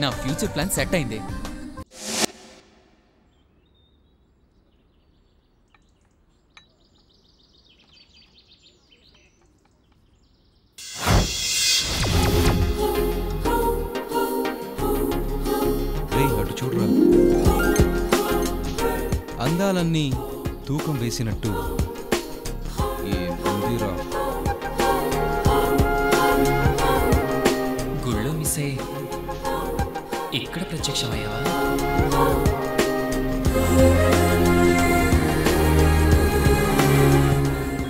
నా future plan set అయింది. అటు చూడరా, అందాలన్నీ తూకం వేసినట్టు ఏముందిరా. గుళ్ళో మిస్ అయ్యి ఇక్కడ ప్రత్యక్షమయ్యావా?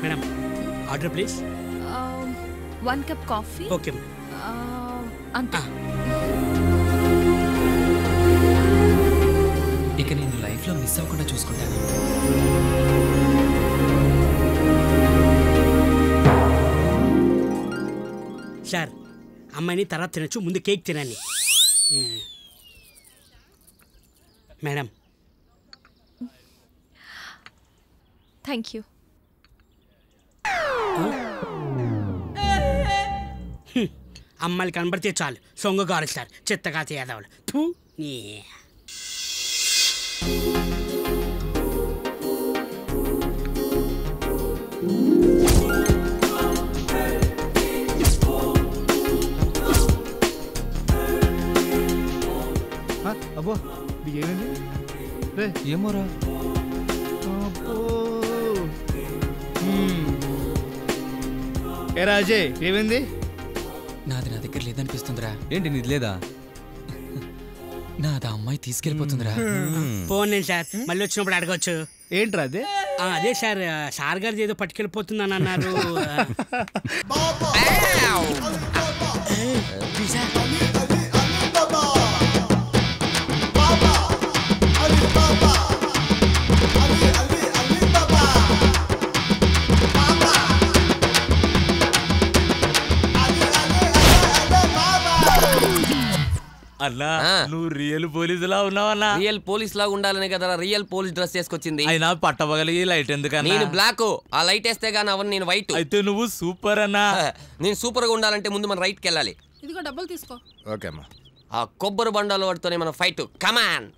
Madam order please. 1 cup coffee. Okay అంతే. ఇక నేను లైఫ్లో మిస్ అవ్వకుండా చూసుకుంటాను. సార్ అమ్మాయిని తర్వాత తినచ్చు, ముందు కేక్ తినండి. Madam thank you. అమ్మాయిలు కనబడితే చాలు సొంగ కారుస్తారు, చెత్తగా చేయదవాళ్ళు. అబ్బో ఏమైంది? ఏమోరా, ఏ రాజే ఏమైంది? నాది నా దగ్గర లేదనిపిస్తుందిరా. ఏంటి నీది లేదా? నాది అమ్మాయి తీసుకెళ్ళిపోతుందిరా. పోనీ సార్, మళ్ళీ వచ్చినప్పుడు అడగచ్చు. ఏంట్రా అదే? అదే సార్, సార్ గారు ఏదో పట్టుకెళ్ళిపోతుందని అన్నారు. అన్నా నువ్వు రియల్ పోలీసులా ఉన్నావన్నా? రియల్ పోలీస్ లాగా ఉండాలనే కదా రియల్ పోలీస్ డ్రెస్ వేసుకొచ్చింది. అయినా పట్టవగలిగి లైట్ ఎందుకన్నా? నేను బ్లాక్, ఆ లైట్ వేస్తే గానీ అవన్నీ నేను వైట్. అయితే నువ్వు సూపర్ అన్నా. నేను సూపర్ గా ఉండాలంటే ముందు మన రైట్కి వెళ్ళాలి. ఇదిగో డబ్బులు తీసుకో. ఓకే అమ్మా. ఆ కొబ్బరి బండాలు వాడితోనే మన ఫైట్. కమాన్.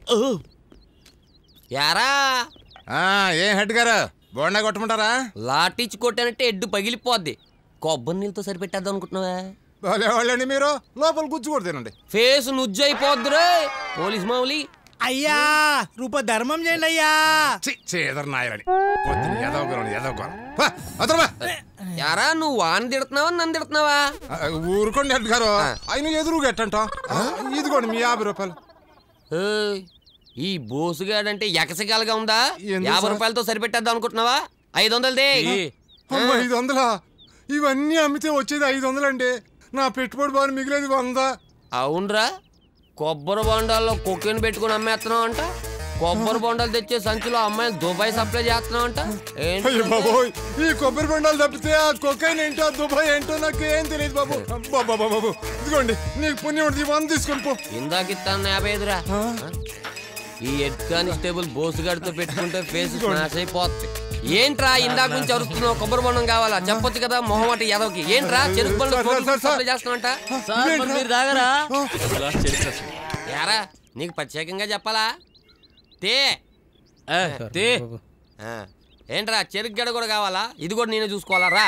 యారా ఏం హెడ్ గారు బోండా కొట్టమంటారా? లాటిచ్చి కొట్టానంటే ఎడ్డు పగిలిపోద్ది. కొబ్బరి నీళ్ళతో సరిపెట్టేద్దాం అనుకుంటున్నావా? వాళ్ళండి మీరు లోపల గుజ్జు కూడా తినండి. ఫేస్ నుజ్జు అయిపోద్దురే పోలీస్ మామూలి. అయ్యా రూప ధర్మం చేయండి అయ్యా. యారా నువ్వు వాన్ తిడుతున్నావా నన్ను తిడుతున్నావా? ఊరుకోండి హెడ్ గారు, ఆయన ఎదురు గట్టంట. ఇదిగోండి మీ 50 రూపాయలు. ఈ బోసుగాడంటే ఎకసగాలుగా ఉందా? 50 రూపాయలతో సరిపెట్టేద్దాం అనుకుంటున్నావా? 500 దే. 500? ఇవన్నీ అమ్మితే వచ్చేది 500 అండి. నా పెట్టుబడి బాగా మిగిలేదు 100. అవునరా, కొబ్బరి బొండాల్లో కొక్కెన్ పెట్టుకుని అమ్మేస్తున్నావు అంట. కొబ్బరి బొండాలు తెచ్చే సంచిలో అమ్మాయిలు దుబాయ్ సప్లై చేస్తున్నావు అంట. బాబోయ్, ఈ కొబ్బరి బొండాలు తప్పితే ఆ కొకైన్ ఏంటో దుబాయ్ ఏంటో నాకు ఏం తెలియదు బాబు. బాబు ఇదిగోండి, నీకు పుణ్యం ఉంటుంది, 100 తీసుకొని పో. ఇందాక ఇస్తాను 50రా. ఈ హెడ్ కానిస్టేబుల్ బోసుగాడితో పెట్టుకుంటే ఫేస్ స్మాష్ అయిపోతుంది. ఏంట్రా ఇందాక నుంచి అరుస్తున్నావు? కొబ్బరి బొండం కావాలా? చెప్పొచ్చు కదా మొహమాట యాదవ్కి. ఏంట్రా చెరుకు బండ్లు సప్లై చేస్తున్నావంట? యారా నీకు ప్రత్యేకంగా చెప్పాలా? ఏంట్రా చెరుకు గడ కూడా కావాలా? ఇది కూడా నేనే చూసుకోవాలా? రా